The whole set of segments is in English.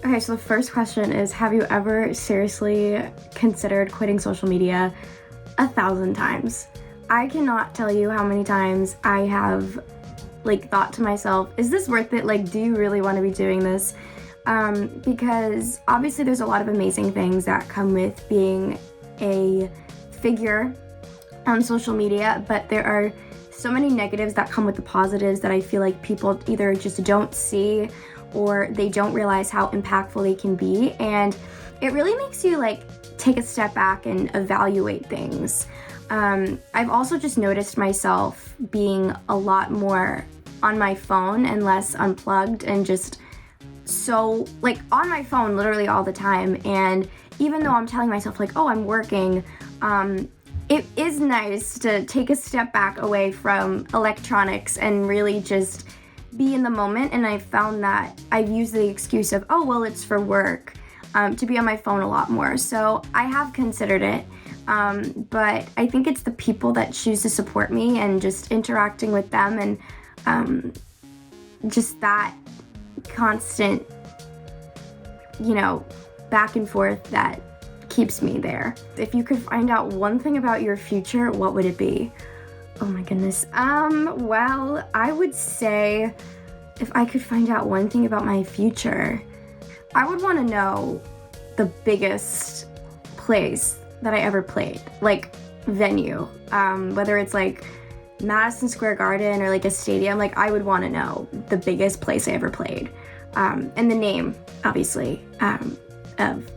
Okay, so the first question is, have you ever seriously considered quitting social media? 1,000 times. I cannot tell you how many times I have thought to myself, is this worth it? Do you really want to be doing this? Because obviously there's a lot of amazing things that come with being a figure on social media, but there are so many negatives that come with the positives that I feel like people either just don't see or they don't realize how impactful they can be. And it really makes you take a step back and evaluate things. I've also just noticed myself being a lot more on my phone and less unplugged and just so on my phone literally all the time. And even though I'm telling myself oh, I'm working, it is nice to take a step back away from electronics and really just be in the moment. And I found that I've used the excuse of, oh, well, it's for work, to be on my phone a lot more. So I have considered it, but I think it's the people that choose to support me and just interacting with them and just that constant, back and forth that keeps me there. If you could find out one thing about your future, what would it be? Oh my goodness. Well, I would say if I could find out one thing about my future, I would want to know the biggest place that I ever played, venue, whether it's Madison Square Garden or a stadium. I would want to know the biggest place I ever played, and the name, obviously, of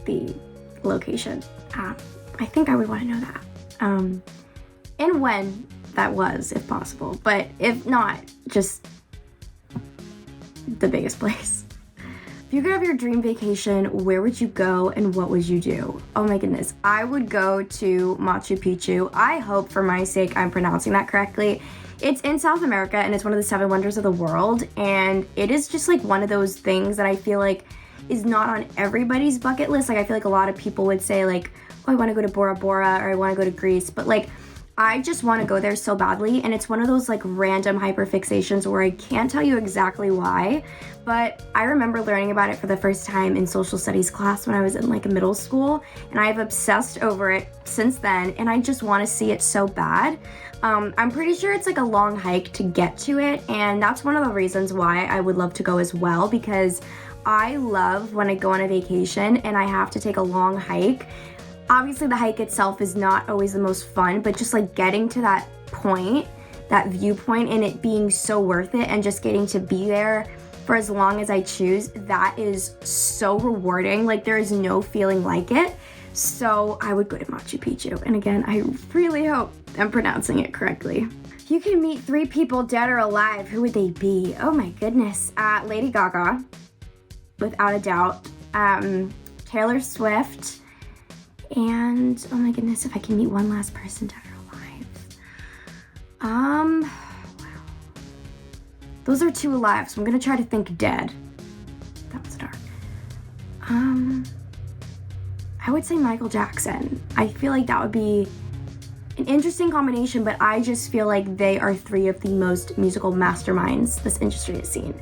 the location. I think I would want to know that, and when that was, if possible. But if not, just the biggest place. If you could have your dream vacation, where would you go and what would you do? Oh my goodness, I would go to Machu Picchu. I hope for my sake I'm pronouncing that correctly. It's in South America and it's one of the 7 wonders of the world, and it is just one of those things that I feel is not on everybody's bucket list. I feel a lot of people would say oh, I want to go to Bora Bora or I want to go to Greece, but I just want to go there so badly, and it's one of those random hyperfixations where I can't tell you exactly why, but I remember learning about it for the first time in social studies class when I was in a middle school, and I've obsessed over it since then, and I just want to see it so bad. I'm pretty sure it's a long hike to get to it, and that's one of the reasons why I would love to go as well, because I love when I go on a vacation and I have to take a long hike. Obviously, the hike itself is not always the most fun, but just getting to that point, that viewpoint, and it being so worth it, and just getting to be there for as long as I choose, that is so rewarding. There is no feeling like it. So I would go to Machu Picchu. And again, I really hope I'm pronouncing it correctly. If you can meet 3 people, dead or alive, who would they be? Oh my goodness. Lady Gaga, without a doubt. Taylor Swift. And, oh my goodness, if I can meet one last person, dead or alive. Wow. Those are 2 alive, so I'm gonna try to think dead. That was dark. I would say Michael Jackson. I feel that would be an interesting combination, but I just feel they are 3 of the most musical masterminds this industry has seen.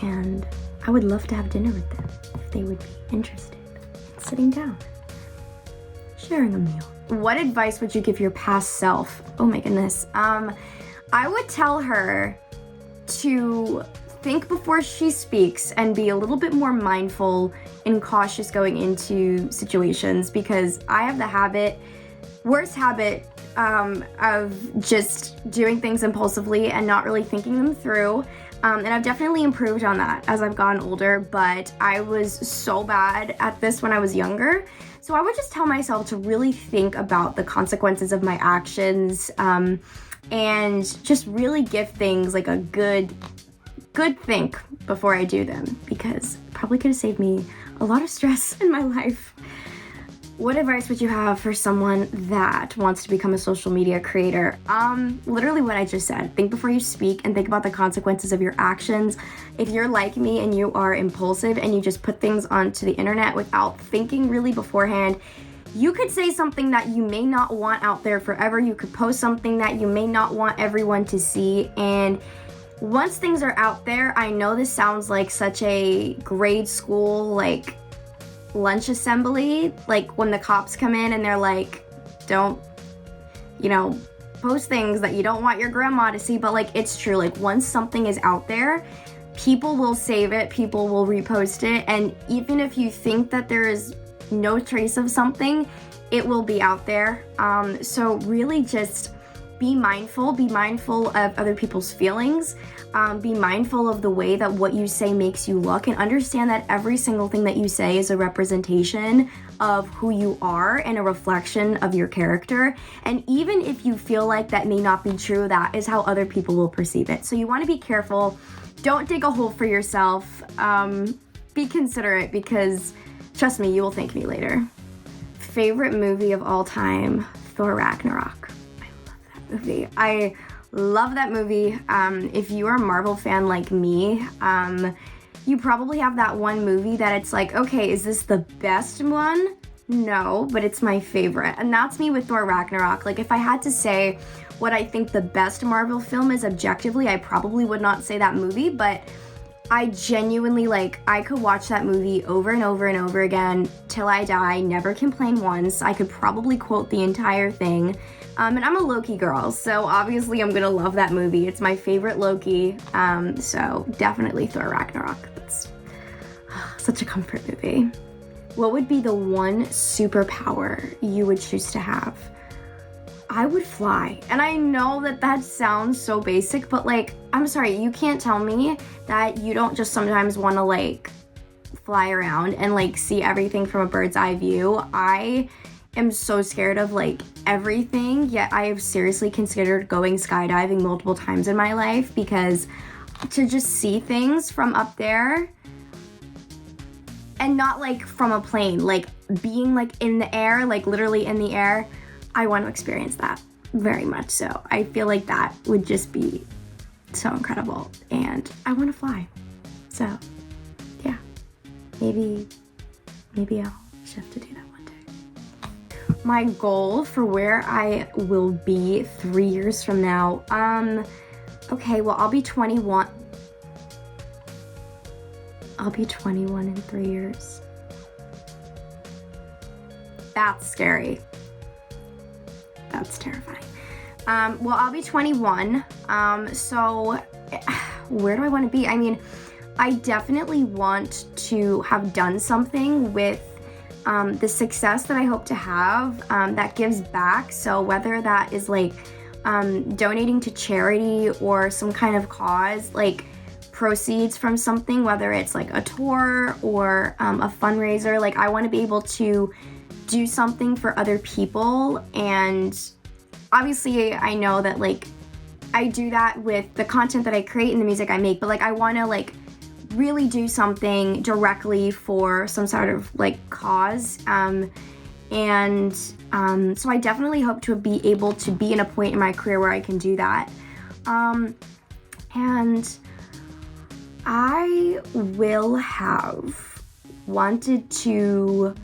And I would love to have dinner with them if they would be interested in sitting down, sharing a meal. What advice would you give your past self? Oh my goodness. I would tell her to think before she speaks and be a little bit more mindful and cautious going into situations, because I have the worst habit of just doing things impulsively and not really thinking them through. And I've definitely improved on that as I've gotten older, but I was so bad at this when I was younger. So I would just tell myself to really think about the consequences of my actions, and just really give things a good think before I do them, because it probably could have saved me a lot of stress in my life. What advice would you have for someone that wants to become a social media creator? Literally what I just said. Think before you speak and think about the consequences of your actions. If you're like me and you are impulsive and you just put things onto the internet without thinking really beforehand, you could say something that you may not want out there forever. You could post something that you may not want everyone to see, and once things are out there, I know this sounds like such a grade school, like, lunch assembly, like when the cops come in and they're like, don't, post things that you don't want your grandma to see, but like, it's true. Like, once something is out there, people will save it, people will repost it, and even if you think that there is no trace of something, it will be out there. So really just be mindful of other people's feelings, be mindful of the way that what you say makes you look, and understand that every single thing that you say is a representation of who you are and a reflection of your character. And even if you feel like that may not be true, that is how other people will perceive it. So you want to be careful. Don't dig a hole for yourself. Be considerate, because trust me, you will thank me later. Favorite movie of all time, Thor Ragnarok. I love that movie. If you are a Marvel fan like me, you probably have that one movie that it's like, okay, is this the best one? No, but it's my favorite. And that's me with Thor Ragnarok. Like, if I had to say what I think the best Marvel film is objectively, I probably would not say that movie, but I genuinely, like, I could watch that movie over and over and over again till I die, never complain once. I could probably quote the entire thing. And I'm a Loki girl, so obviously I'm gonna love that movie. It's my favorite Loki, so definitely Thor Ragnarok. That's such a comfort movie. What would be the one superpower you would choose to have? I would fly. And I know that sounds so basic, but like, I'm sorry, you can't tell me that you don't just sometimes want to like fly around and like see everything from a bird's eye view. I am so scared of like everything, yet I have seriously considered going skydiving multiple times in my life, because to just see things from up there, and not like from a plane, like being like in the air, like literally in the air, I want to experience that very much so. I feel like that would just be so incredible, and I want to fly. So yeah, maybe I'll shift to do that one day. My goal for where I will be 3 years from now, okay, well, I'll be 21. I'll be 21 in 3 years. That's scary. That's terrifying. Well, I'll be 21. So where do I want to be? I mean, I definitely want to have done something with the success that I hope to have that gives back. So whether that is like donating to charity or some kind of cause, like proceeds from something, whether it's like a tour or a fundraiser, like I want to be able to do something for other people. And obviously I know that like I do that with the content that I create and the music I make, but like I want to like really do something directly for some sort of like cause. So I definitely hope to be able to be in a point in my career where I can do that. And I will have wanted to,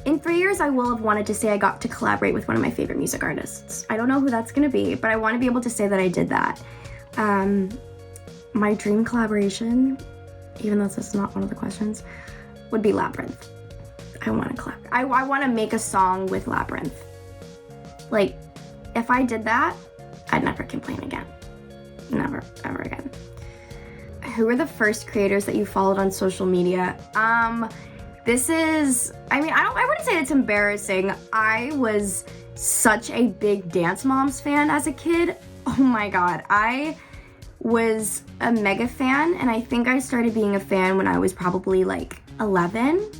in 3 years, I will have wanted to say I got to collaborate with one of my favorite music artists. I don't know who that's gonna be, but I want to be able to say that I did that. My dream collaboration, even though this is not one of the questions, would be Labyrinth. I want to collaborate. I want to make a song with Labyrinth. Like, if I did that, I'd never complain again. Never, ever again. Who are the first creators that you followed on social media? This is, I mean, I wouldn't say it's embarrassing. I was such a big Dance Moms fan as a kid. Oh my God. I was a mega fan, and I think I started being a fan when I was probably like 11.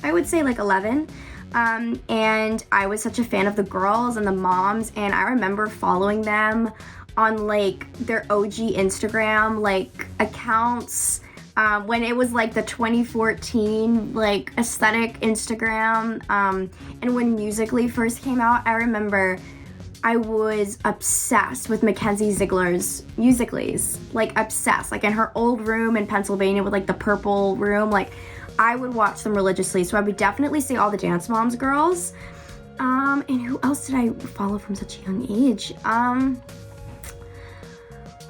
I would say like 11. And I was such a fan of the girls and the moms, and I remember following them on like their OG Instagram like accounts when it was like the 2014 like aesthetic Instagram, and when Musical.ly first came out, I remember I was obsessed with Mackenzie Ziegler's Musical.lys, like obsessed, like in her old room in Pennsylvania with like the purple room, like I would watch them religiously. So I would definitely say all the Dance Moms girls. And who else did I follow from such a young age?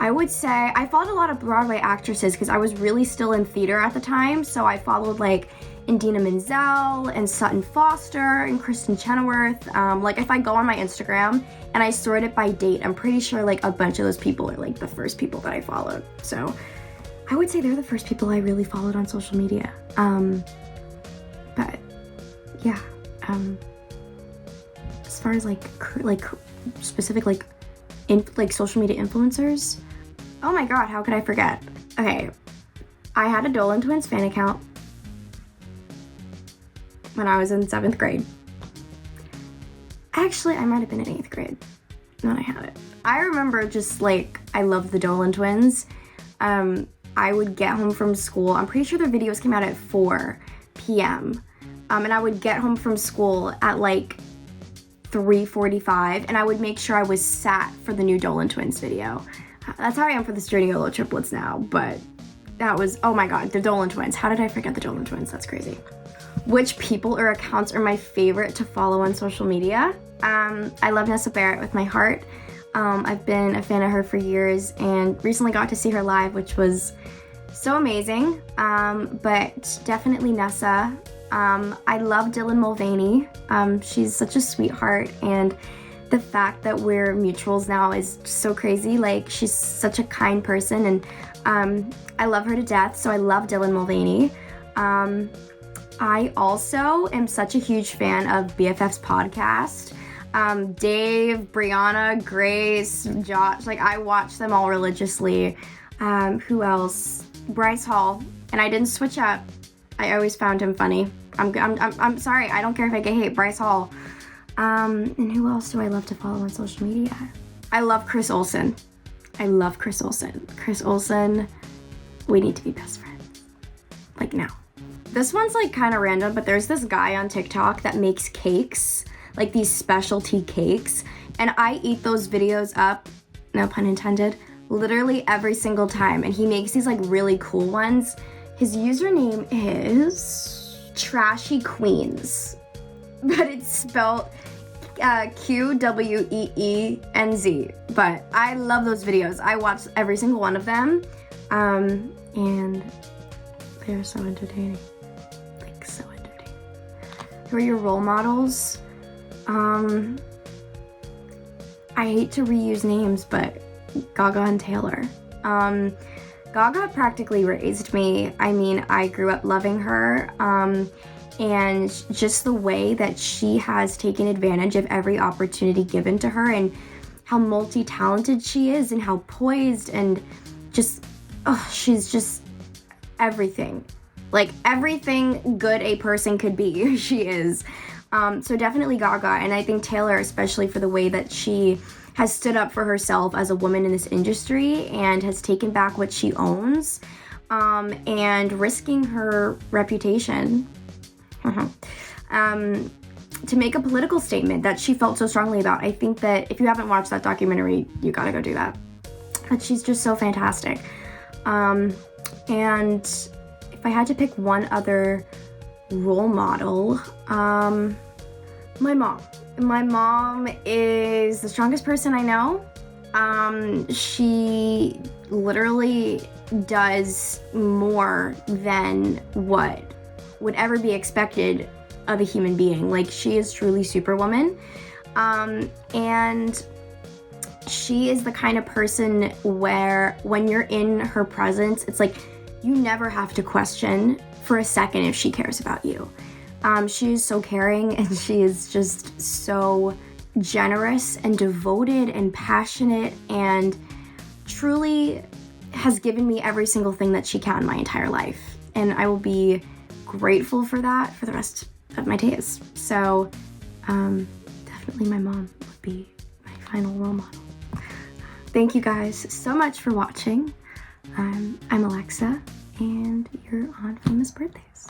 I would say I followed a lot of Broadway actresses because I was really still in theater at the time. So I followed like Indina Menzel and Sutton Foster and Kristen Chenoweth. Like if I go on my Instagram and I sort it by date, I'm pretty sure like a bunch of those people are like the first people that I followed. So I would say they're the first people I really followed on social media. But yeah, as far as like specific like social media influencers, oh my god, how could I forget? Okay, I had a Dolan Twins fan account when I was in 7th grade. Actually, I might have been in 8th grade when I had it. I remember just like, I loved the Dolan Twins. I would get home from school. I'm pretty sure their videos came out at 4 p.m. And I would get home from school at like 3:45, and I would make sure I was sat for the new Dolan Twins video. That's how I am for the Stradiolo triplets now, but that was, oh my god, the Dolan Twins. How did I forget the Dolan Twins? That's crazy. Which people or accounts are my favorite to follow on social media? I love Nessa Barrett with my heart. I've been a fan of her for years and recently got to see her live, which was so amazing. But definitely Nessa. I love Dylan Mulvaney. She's such a sweetheart, and the fact that we're mutuals now is so crazy. Like, she's such a kind person, and I love her to death, so I love Dylan Mulvaney. I also am such a huge fan of BFF's podcast. Dave, Brianna, Grace, Josh, like I watch them all religiously. Who else? Bryce Hall, and I didn't switch up. I always found him funny. I'm sorry, I don't care if I get hate. Bryce Hall. And who else do I love to follow on social media? I love Chris Olsen. I love Chris Olsen. Chris Olsen, we need to be best friends. Like now. This one's like kind of random, but there's this guy on TikTok that makes cakes, like these specialty cakes, and I eat those videos up, no pun intended, literally every single time, and he makes these like really cool ones. His username is Trashy Queens, but it's spelled QWEENZ. But I love those videos. I watch every single one of them, and they're so entertaining. Like, so entertaining. Who are your role models? I hate to reuse names, but Gaga and Taylor. Gaga practically raised me. I mean, I grew up loving her, and just the way that she has taken advantage of every opportunity given to her, and how multi-talented she is, and how poised, and just, she's just everything. Like, everything good a person could be, she is. So definitely Gaga, and I think Taylor, especially for the way that she has stood up for herself as a woman in this industry and has taken back what she owns, and risking her reputation to make a political statement that she felt so strongly about. I think that if you haven't watched that documentary, you gotta go do that. But she's just so fantastic. And if I had to pick one other role model, my mom. My mom is the strongest person I know. She literally does more than what would ever be expected of a human being. Like, she is truly Superwoman. And she is the kind of person where when you're in her presence, it's like you never have to question for a second if she cares about you. She is so caring, and she is just so generous and devoted and passionate, and truly has given me every single thing that she can my entire life. And I will be grateful for that for the rest of my days. So definitely my mom would be my final role model. Thank you guys so much for watching. I'm Alexa, and you're on Famous Birthdays.